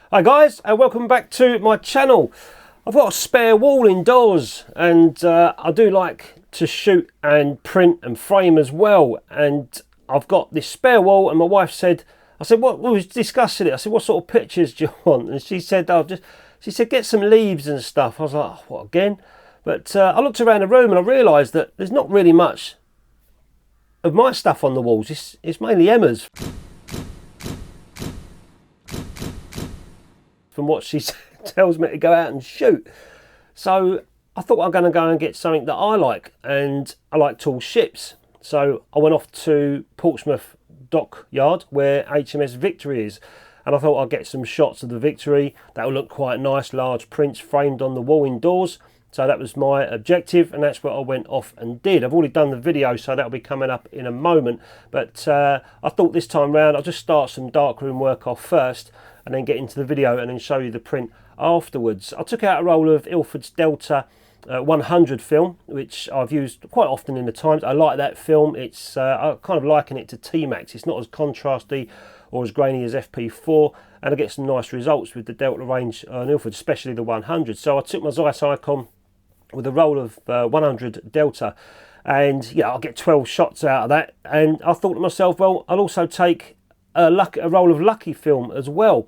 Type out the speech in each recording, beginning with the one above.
Hi guys, and welcome back to my channel. I've got a spare wall indoors, and I do like to shoot and print and frame as well. And I've got this spare wall, and my wife said, I said, what, we was discussing it. I said, what sort of pictures do you want? And she said, she said, get some leaves and stuff. I was like, oh, what again? But I looked around the room and I realised that there's not really much of my stuff on the walls. It's mainly Emma's. From what she tells me to go out and shoot. So I thought I'm going to go and get something that I like, and I like tall ships. So I went off to Portsmouth dockyard where HMS Victory is, and I thought I'd get some shots of the Victory. That will look quite nice, large prints framed on the wall indoors. So that was my objective, and that's what I went off and did. I've already done the video, so that'll be coming up in a moment. But I thought this time round I'll just start some darkroom work off first, and then get into the video and then show you the print afterwards. I took out a roll of Ilfords Delta 100 film, which I've used quite often in the Times. I like that film. It's I kind of liken it to T-Max. It's not as contrasty or as grainy as FP4, and I get some nice results with the Delta range on Ilford, especially the 100. So I took my Zeiss Icon with a roll of 100 Delta, and yeah, I'll get 12 shots out of that. And I thought to myself, well, I'll also take a roll of Lucky film as well,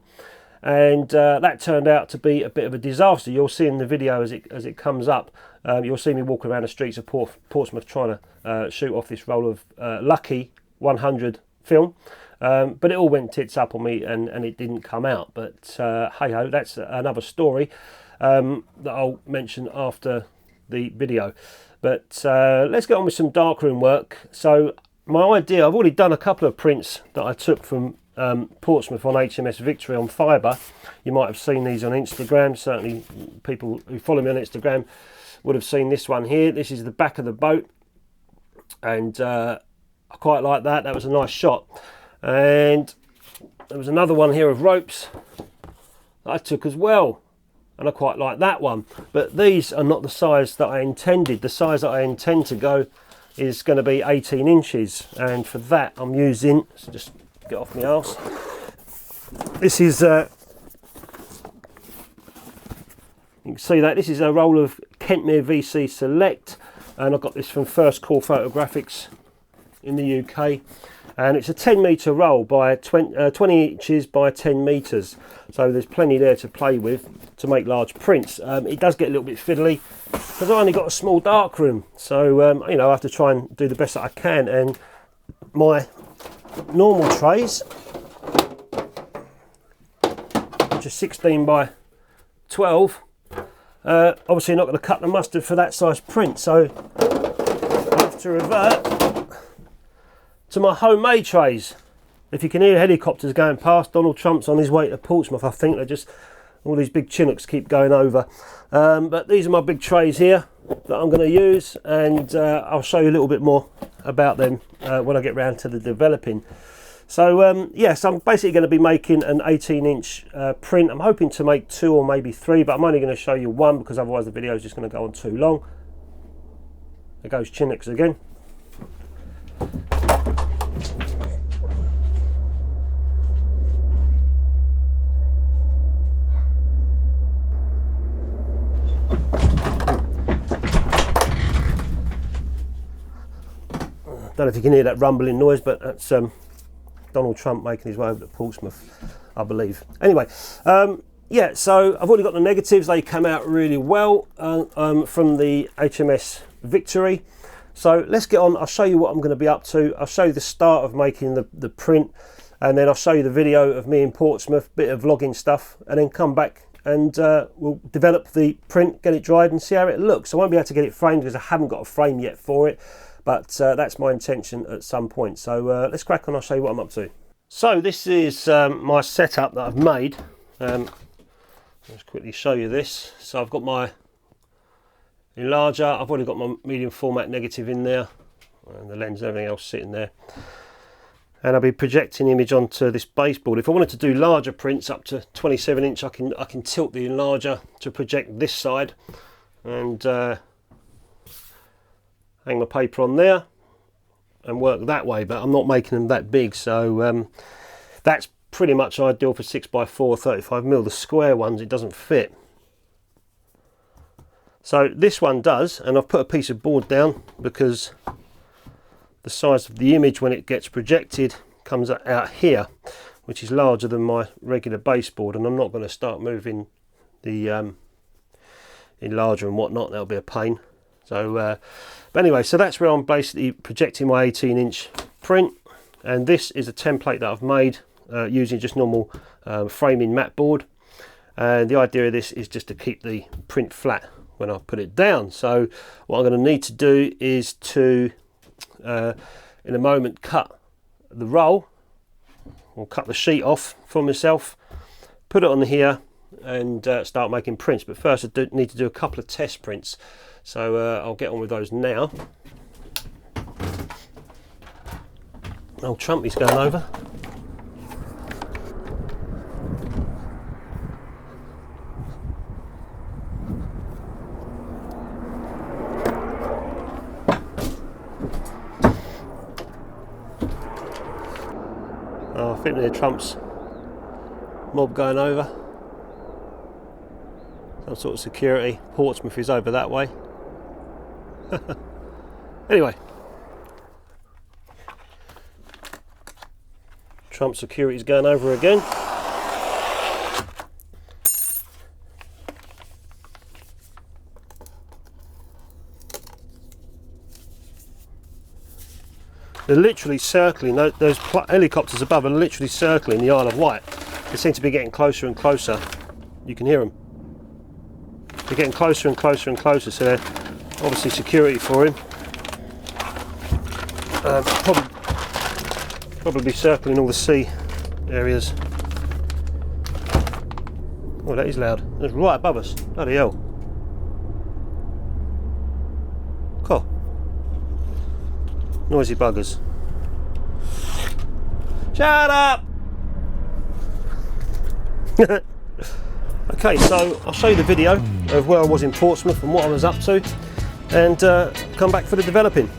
and that turned out to be a bit of a disaster. You'll see in the video as it comes up. You'll see me walking around the streets of Portsmouth trying to shoot off this roll of Lucky 100 film, but it all went tits up on me, and it didn't come out. But hey ho, that's another story that I'll mention after the video. But let's get on with some darkroom work. So my idea, I've already done a couple of prints that I took from Portsmouth on HMS Victory on fibre. You might have seen these on Instagram. Certainly people who follow me on Instagram would have seen this one here. This is the back of the boat, and I quite like that. That was a nice shot. And there was another one here of ropes that I took as well, and I quite like that one. But these are not the size that I intended. The size that I intend to go is going to be 18 inches, and for that I'm using, so just get off my arse, this is you can see that this is a roll of Kentmere VC Select, and I got this from First Call Photographics in the UK, and it's a 10 metre roll by 20 inches by 10 metres, so there's plenty there to play with to make large prints. It does get a little bit fiddly because I only got a small darkroom, so you know, I have to try and do the best that I can. And my normal trays, which are 16 by 12, obviously not going to cut the mustard for that size print, so I have to revert to my homemade trays. If you can hear helicopters going past, Donald Trump's on his way to Portsmouth. I think they're just, all these big Chinooks keep going over. But these are my big trays here that I'm going to use, and I'll show you a little bit more about them when I get round to the developing. So yes, I'm basically going to be making an 18-inch print. I'm hoping to make 2 or maybe 3, but I'm only going to show you 1 because otherwise the video is just going to go on too long. There goes Chinooks again. Don't know if you can hear that rumbling noise, but that's Donald Trump making his way over to Portsmouth, I believe. Anyway, yeah, so I've already got the negatives. They come out really well from the HMS Victory. So let's get on. I'll show you what I'm going to be up to. I'll show you the start of making the print, and then I'll show you the video of me in Portsmouth, bit of vlogging stuff, and then come back and we'll develop the print, get it dried, and see how it looks. I won't be able to get it framed because I haven't got a frame yet for it. But that's my intention at some point. So let's crack on, I'll show you what I'm up to. So this is my setup that I've made. Let's quickly show you this. So I've got my enlarger, I've already got my medium format negative in there, and the lens and everything else sitting there. And I'll be projecting the image onto this baseboard. If I wanted to do larger prints up to 27 inch, I can tilt the enlarger to project this side, and hang my paper on there and work that way, but I'm not making them that big, so that's pretty much ideal for 6x4 35mm. The square ones, it doesn't fit. So this one does, and I've put a piece of board down because the size of the image when it gets projected comes out here, which is larger than my regular baseboard, and I'm not going to start moving the enlarger and whatnot. That'll be a pain. So but anyway, so that's where I'm basically projecting my 18-inch print, and this is a template that I've made using just normal framing mat board, and the idea of this is just to keep the print flat when I put it down. So what I'm going to need to do is to in a moment cut the roll, or cut the sheet off for myself, put it on here and start making prints. But first I need to do a couple of test prints, so I'll get on with those now. Old Trumpy's going over. Oh, I think near Trump's mob going over. Some sort of security. Portsmouth is over that way. Anyway, Trump security's going over again. They're literally circling, those helicopters above are literally circling the Isle of Wight. They seem to be getting closer and closer. You can hear them. They're getting closer and closer and closer, so they're obviously security for him. Probably circling all the sea areas. Oh, that is loud. That's right above us. Bloody hell. Cool. Noisy buggers. Shut up! Okay, so I'll show you the video of where I was in Portsmouth and what I was up to, and come back for the developing.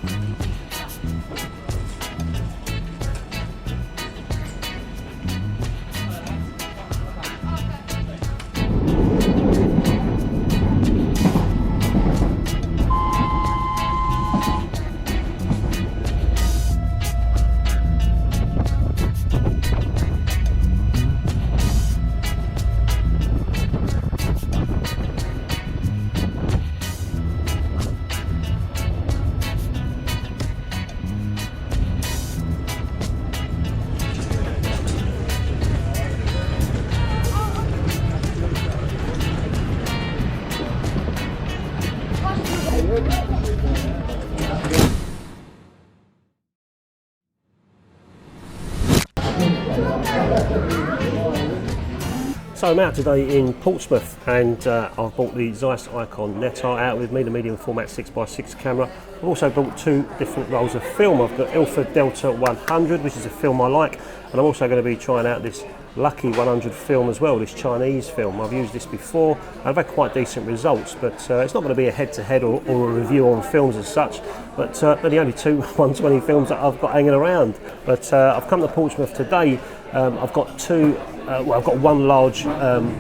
So I'm out today in Portsmouth, and I've brought the Zeiss Icon Netar out with me, the medium format 6x6 camera. I've also brought two different rolls of film. I've got Ilford Delta 100, which is a film I like, and I'm also going to be trying out this Lucky 100 film as well, this Chinese film. I've used this before, I've had quite decent results, but it's not going to be a head-to-head or a review on films as such, but they're the only two 120 films that I've got hanging around. But I've come to Portsmouth today. I've got I've got one large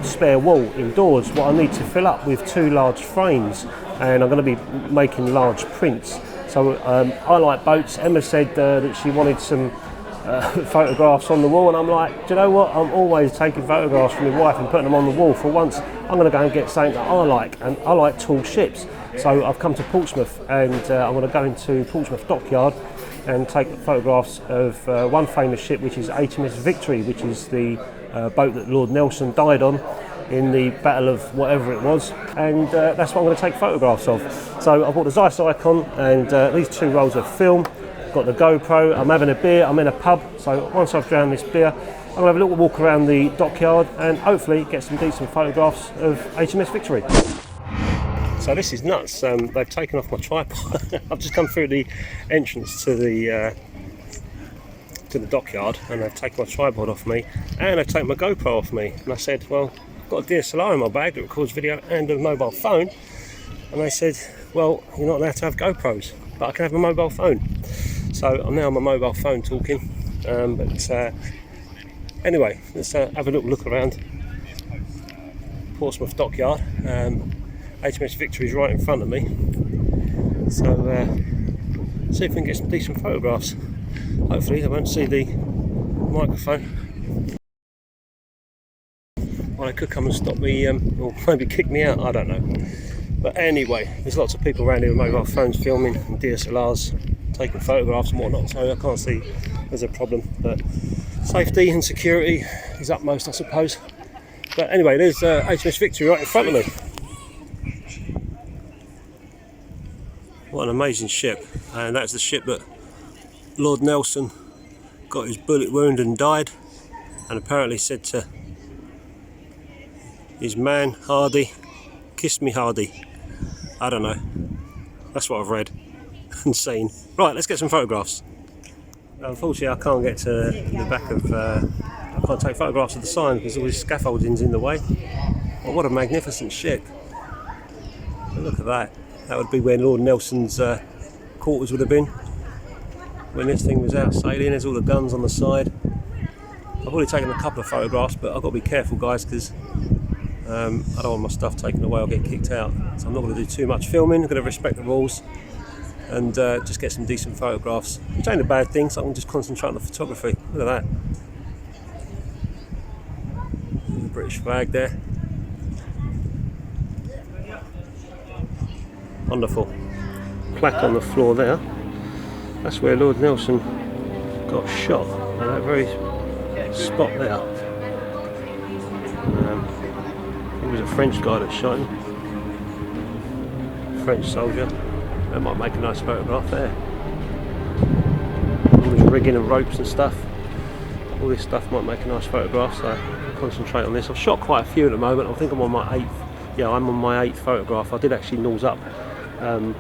spare wall indoors, what I need to fill up with two large frames, and I'm going to be making large prints. So I like boats. Emma said that she wanted some photographs on the wall, and I'm like, do you know what, I'm always taking photographs from my wife and putting them on the wall. For once I'm going to go and get something that I like, and I like tall ships. So I've come to Portsmouth, and I'm going to go into Portsmouth dockyard and take photographs of one famous ship, which is HMS Victory, which is the boat that Lord Nelson died on in the Battle of whatever it was, and that's what I'm going to take photographs of. So I bought the Zeiss Icon and these two rolls of film, got the GoPro, I'm having a beer, I'm in a pub, so once I've drowned this beer, I'm going to have a little walk around the dockyard and hopefully get some decent photographs of HMS Victory. So this is nuts, they've taken off my tripod. I've just come through the entrance to the dockyard, and they've taken my tripod off me, and they've taken my GoPro off me. And I said, well, I've got a DSLR in my bag that records video and a mobile phone. And they said, well, you're not allowed to have GoPros, but I can have a mobile phone. So I'm now on my mobile phone talking, but Anyway, let's have a little look around Portsmouth dockyard. HMS Victory is right in front of me, so see if we can get some decent photographs. Hopefully they won't see the microphone. Well, they could come and stop me, or maybe kick me out, I don't know. But anyway, there's lots of people around here with mobile phones filming and DSLRs, taking photographs and whatnot, so I can't see there's a problem. But safety and security is utmost, I suppose. But anyway, there's HMS Victory right in front of me. What an amazing ship. And that's the ship that Lord Nelson got his bullet wound and died, and apparently said to his man Hardy, "Kiss me Hardy." I don't know, that's what I've read and seen. Right, let's get some photographs. Unfortunately I can't get to the back of, I can't take photographs of the sign because all this scaffolding's in the way. But what a magnificent ship. Look at that. That would be where Lord Nelson's quarters would have been when this thing was out sailing. There's all the guns on the side. I've already taken a couple of photographs, but I've got to be careful, guys, because I don't want my stuff taken away. I'll get kicked out. So I'm not going to do too much filming. I'm going to respect the rules and just get some decent photographs, which ain't a bad thing, so I can just concentrate on the photography. Look at that. The British flag there. Wonderful. Plaque on the floor there. That's where Lord Nelson got shot, at that very spot there. It was a French guy that shot him. French soldier. That might make a nice photograph there. All this rigging and ropes and stuff. All this stuff might make a nice photograph, so I'll concentrate on this. I've shot quite a few at the moment. I think I'm on my 8th. Yeah, I'm on my 8th photograph. I did actually nose up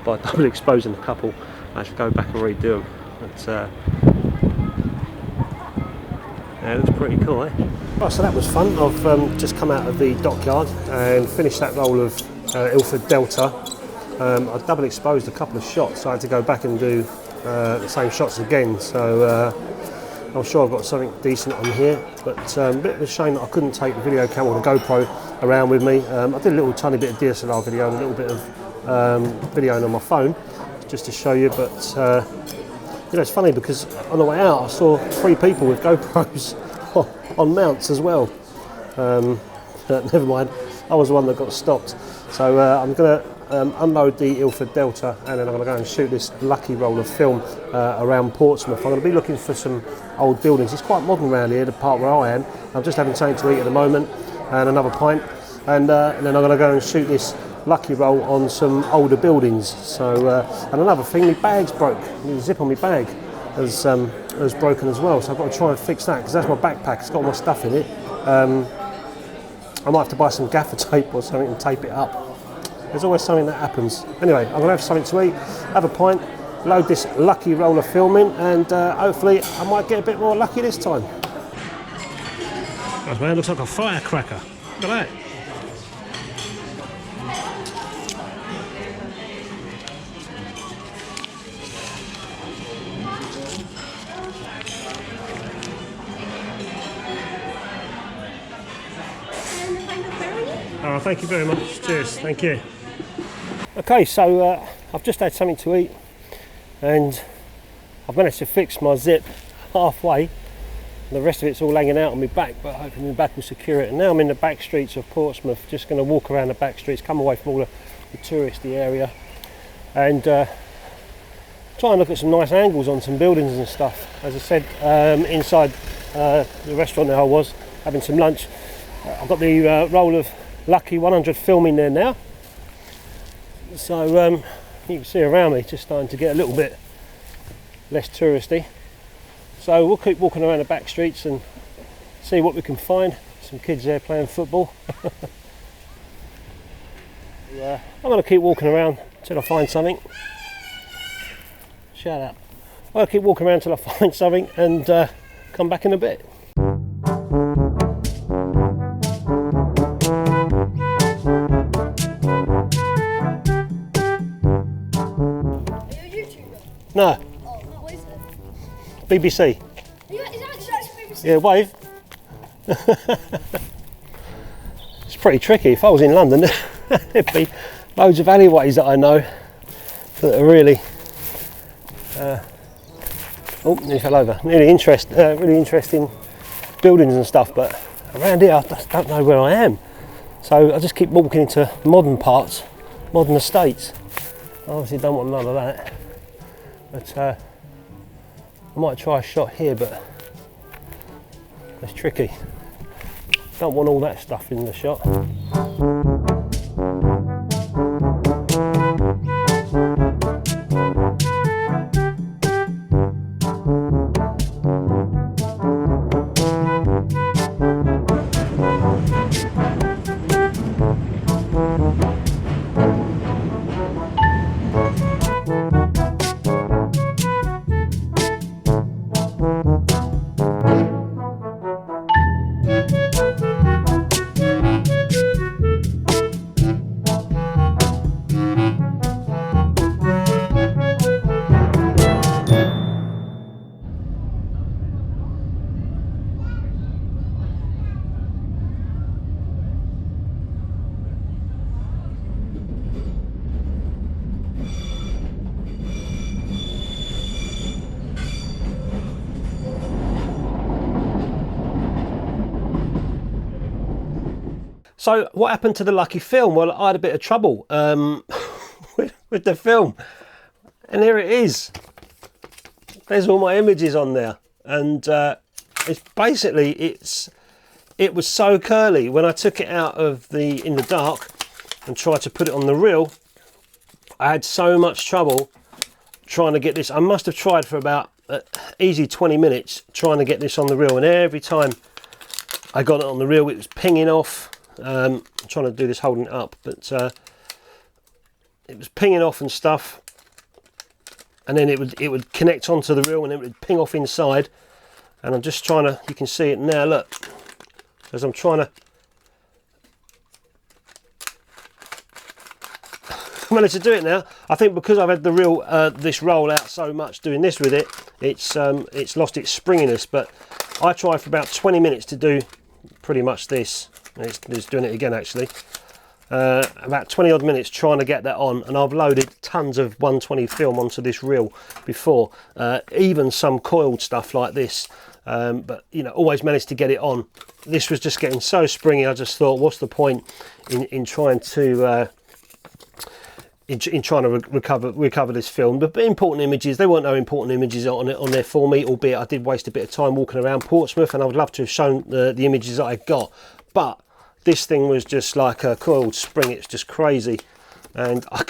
by double exposing a couple. I have to go back and redo them. But, yeah, it looks pretty cool, eh? Right, so that was fun. I've just come out of the dockyard and finished that roll of Ilford Delta. I double exposed a couple of shots, so I had to go back and do the same shots again. So I'm sure I've got something decent on here, but a bit of a shame that I couldn't take the video camera or the GoPro around with me. I did a little tiny bit of DSLR video and a little bit of videoing on my phone just to show you, but you know, it's funny because on the way out I saw 3 people with GoPros on mounts as well. Never mind, I was the one that got stopped. So I'm going to unload the Ilford Delta, and then I'm going to go and shoot this lucky roll of film around Portsmouth. I'm going to be looking for some old buildings. It's quite modern around here, the part where I am. I'm just having something to eat at the moment and another pint, and then I'm going to go and shoot this lucky roll on some older buildings. So and another thing, my bag's broke. The zip on my bag has broken as well, so I've got to try and fix that because that's my backpack. It's got all my stuff in it. I might have to buy some gaffer tape or something and tape it up. There's always something that happens. Anyway, I'm going to have something to eat, have a pint, load this lucky roll of film in, and hopefully I might get a bit more lucky this time. That man looks like a firecracker. Look at that. Oh, thank you very much. Cheers. Thank you. Okay, so I've just had something to eat and I've managed to fix my zip halfway. The rest of it's all hanging out on my back, but hopefully my back will secure it. And now I'm in the back streets of Portsmouth, just going to walk around the back streets, come away from all the touristy area, and try and look at some nice angles on some buildings and stuff. As I said, inside the restaurant there I was having some lunch. I've got the roll of Lucky 100 film in there now, so you can see around me just starting to get a little bit less touristy, so we'll keep walking around the back streets and see what we can find. Some kids there playing football. Yeah, I'm going to keep walking around till I find something. Shut up. I'll keep walking around till I find something and come back in a bit. No. Oh, what is it? BBC. Yeah, is that BBC? Yeah, wave. It's pretty tricky. If I was in London, there'd be loads of alleyways that I know that are really oh, nearly fell over. Really interesting buildings and stuff, but around here I just don't know where I am. So I just keep walking into modern parts, modern estates. I obviously don't want none of that, but I might try a shot here, but it's tricky. Don't want all that stuff in the shot. So what happened to the lucky film? Well, I had a bit of trouble with the film, and here it is. There's all my images on there, and it's basically it was so curly when I took it out of in the dark and tried to put it on the reel. I had so much trouble trying to get this. I must have tried for about easy 20 minutes trying to get this on the reel, and every time I got it on the reel it was pinging off. I'm trying to do this holding it up, but it was pinging off and stuff, and then it would connect onto the reel and it would ping off inside. And I'm just trying to, you can see it now, look, as I'm trying to manage to do it now. I think because I've had the reel this roll out so much doing this with it, it's lost its springiness. But I tried for about 20 minutes to do pretty much this. It's doing it again actually. About 20 odd minutes trying to get that on, and I've loaded tons of 120 film onto this reel before, even some coiled stuff like this, but you know, always managed to get it on. This was just getting so springy, I just thought, what's the point in trying to recover this film. But important images, there weren't no important images on there for me, albeit I did waste a bit of time walking around Portsmouth, and I would love to have shown the images that I got. But this thing was just like a coiled spring. It's just crazy, and I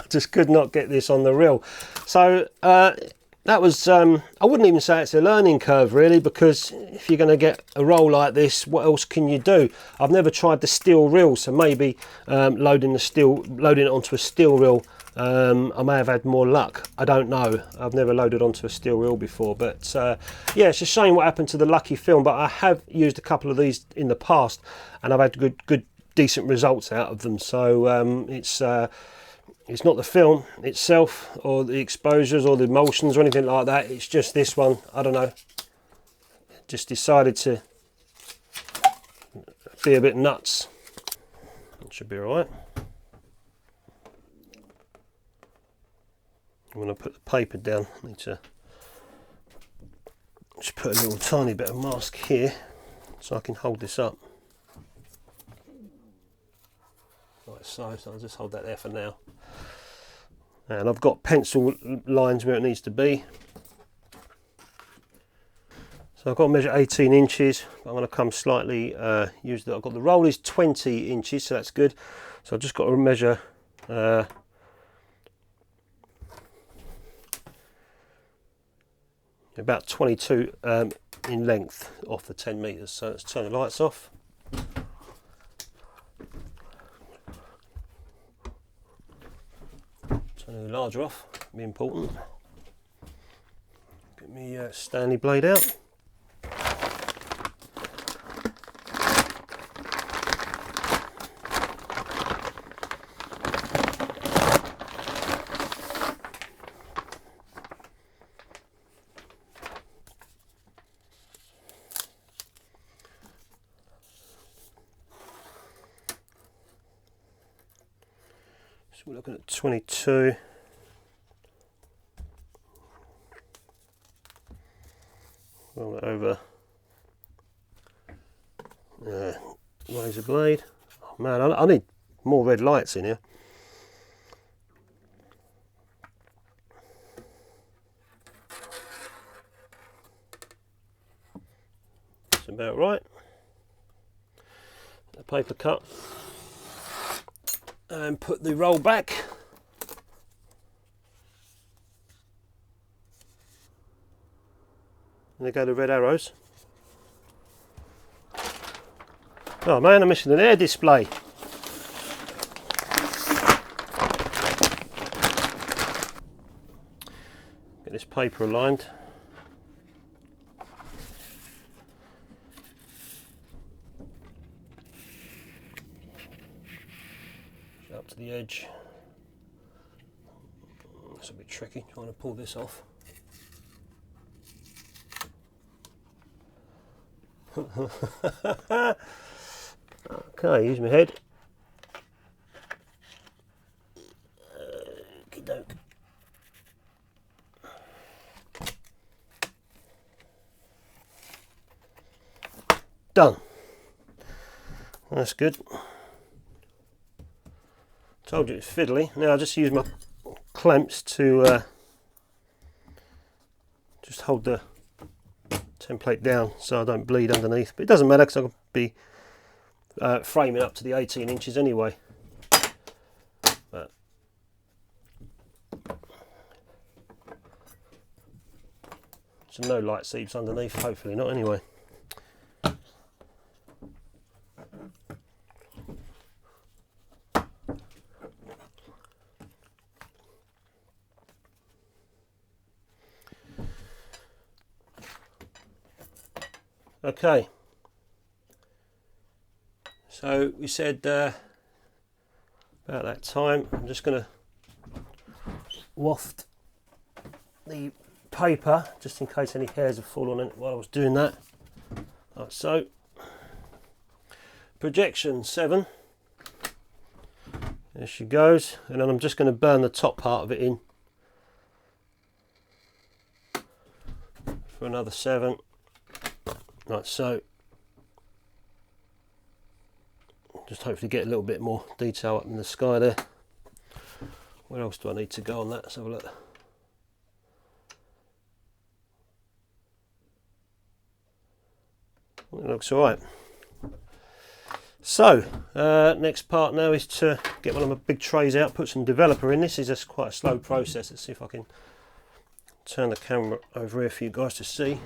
just could not get this on the reel. So that was, I wouldn't even say it's a learning curve really, because if you're going to get a roll like this, what else can you do? I've never tried the steel reel, so maybe loading it onto a steel reel, I may have had more luck. I don't know. I've never loaded onto a steel reel before, but yeah, it's a shame what happened to the lucky film. But I have used a couple of these in the past, and I've had good decent results out of them. So it's not the film itself or the exposures or the emulsions or anything like that. It's just this one. I don't know. Just decided to be a bit nuts. It should be all right. I'm going to put the paper down. I need to just put a little tiny bit of mask here so I can hold this up. Like so I'll just hold that there for now. And I've got pencil lines where it needs to be. So I've got to measure 18 inches. I'm going to come slightly, I've got the roll is 20 inches, so that's good. So I've just got to measure about 22 in length off the 10 meters. So let's turn the lights off. Turn the larger off, be important. Get me Stanley blade out. So we're looking at 22. Roll it over. Razor blade. Oh man, I need more red lights in here. That's about right. The paper cut. And put the roll back. And there go the red arrows. Oh man, I'm missing an air display. Get this paper aligned. Up to the edge. That's a bit tricky, trying to pull this off. Okay, use my head. Okey-doke. Done. That's good. Told you it's fiddly. Now I'll just use my clamps to just hold the template down so I don't bleed underneath. But it doesn't matter because I'll be framing up to the 18 inches anyway. But so no light seeps underneath, hopefully not anyway. Okay, so we said about that time, I'm just going to waft the paper just in case any hairs have fallen on it while I was doing that. Like so. Projection 7. There she goes, and then I'm just going to burn the top part of it in for another 7. Like so. Just hopefully get a little bit more detail up in the sky there. Where else do I need to go on that? Let's have a look. It looks alright. So, next part now is to get one of my big trays out, put some developer in. This is just quite a slow process. Let's see if I can turn the camera over here for you guys to see.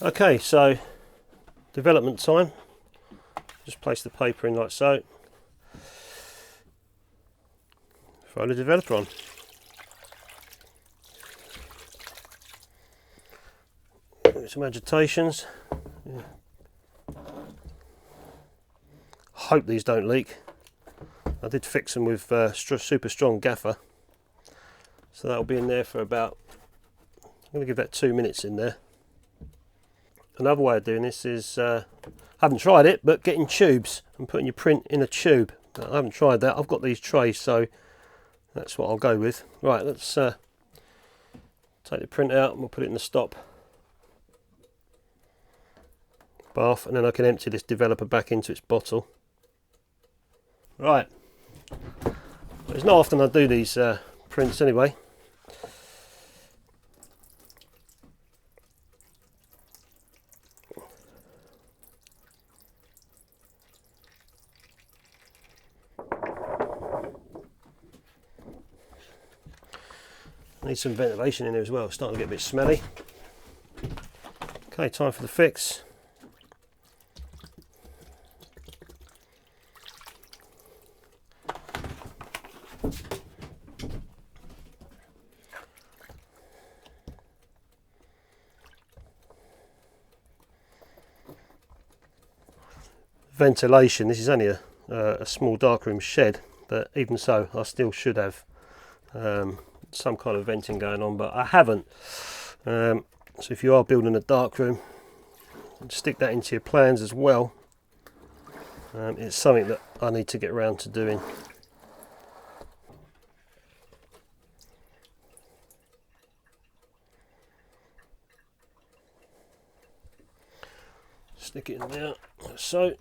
Okay, so development time. Just place the paper in like so. Throw the developer on. Some agitations. Yeah. Hope these don't leak. I did fix them with super strong gaffer, so that'll be in there for about, I'm going to give that 2 minutes in there. Another way of doing this is, I haven't tried it, but getting tubes and putting your print in a tube. I haven't tried that. I've got these trays, so that's what I'll go with. Right, let's take the print out and we'll put it in the stop bath, and then I can empty this developer back into its bottle. Right, it's not often I do these prints anyway. Need some ventilation in there as well, it's starting to get a bit smelly. Okay, time for the fix. Ventilation, this is only a small darkroom shed, but even so I still should have some kind of venting going on, but I haven't. So if you are building a darkroom, and stick that into your plans as well. It's something that I need to get around to doing. Stick it in there, like so.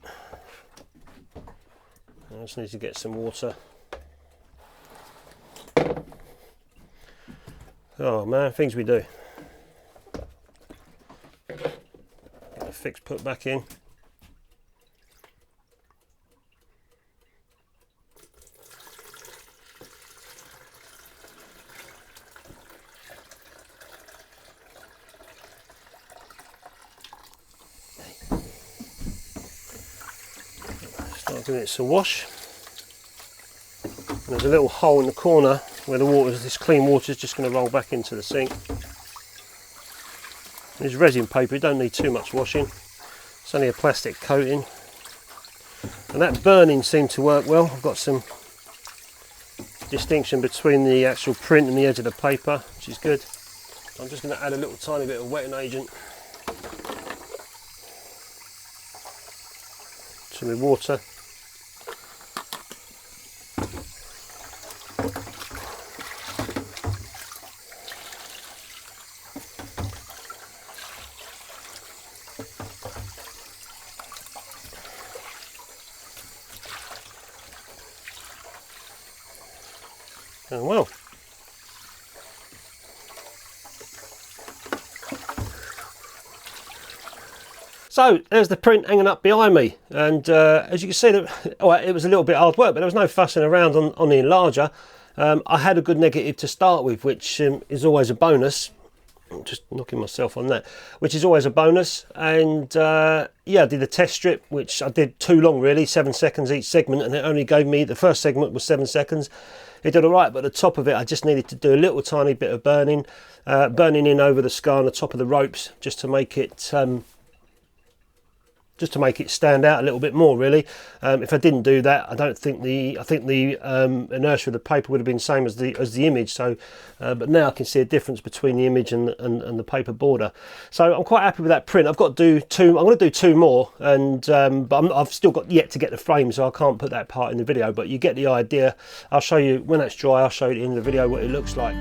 I just need to get some water. Oh man, things we do. Get the fix put back in. Start giving it some wash. And there's a little hole in the corner where the water, this clean water is just going to roll back into the sink. It's resin paper, you don't need too much washing. It's only a plastic coating. And that burning seemed to work well. I've got some distinction between the actual print and the edge of the paper, which is good. I'm just going to add a little tiny bit of wetting agent to the water. And well, so there's the print hanging up behind me, and as you can see, it was a little bit hard work, but there was no fussing around on the enlarger. I had a good negative to start with, which is always a bonus. I'm just knocking myself on that, which is always a bonus. And yeah, I did a test strip, which I did too long really, 7 seconds each segment, and it only gave me, the first segment was 7 seconds. It did all right, but at the top of it I just needed to do a little tiny bit of burning in over the scar on the top of the ropes, just to make it stand out a little bit more really. If I didn't do that, I think the inertia of the paper would have been the same as the image. So but now I can see a difference between the image and the paper border. So I'm quite happy with that print. I've got to do two. I'm going to do 2 more, and but I've still got yet to get the frame, so I can't put that part in the video, but you get the idea. I'll show you when that's dry. I'll show you in the video what it looks like.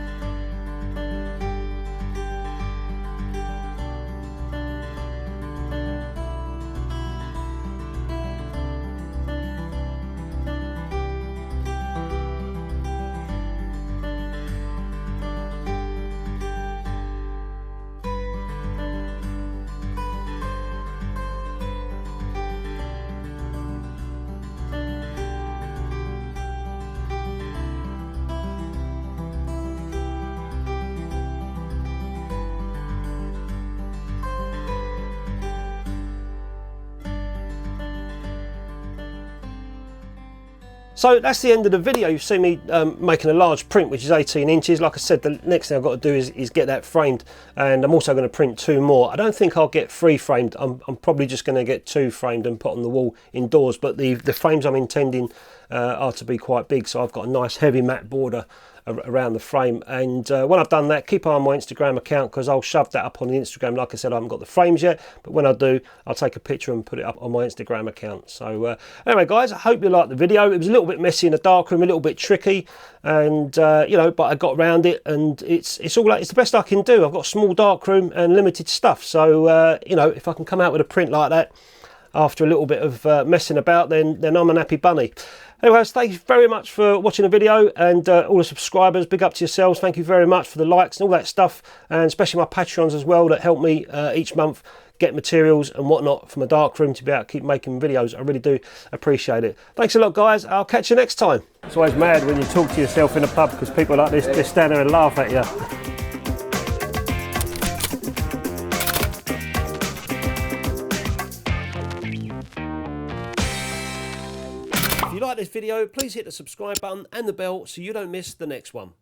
So that's the end of the video. You've seen me making a large print, which is 18 inches. Like I said, the next thing I've got to do is get that framed, and I'm also going to print 2 more. I don't think I'll get 3 framed. I'm probably just going to get 2 framed and put on the wall indoors, but the frames I'm intending are to be quite big, so I've got a nice heavy matte border around the frame. And when I've done that, keep an eye on my Instagram account, because I'll shove that up on the Instagram. Like I said, I haven't got the frames yet, but when I do, I'll take a picture and put it up on my Instagram account. So anyway guys, I hope you liked the video. It was a little bit messy in the darkroom, a little bit tricky, and you know, but I got around it, and it's the best I can do. I've got a small darkroom and limited stuff, so you know, if I can come out with a print like that after a little bit of messing about, then I'm an happy bunny. Anyways, thank you very much for watching the video, and all the subscribers, big up to yourselves. Thank you very much for the likes and all that stuff, and especially my Patreons as well that help me each month get materials and whatnot from a darkroom to be able to keep making videos. I really do appreciate it. Thanks a lot guys, I'll catch you next time. It's always mad when you talk to yourself in a pub, because people like this, they stand there and laugh at you. If you like this video, please hit the subscribe button and the bell so you don't miss the next one.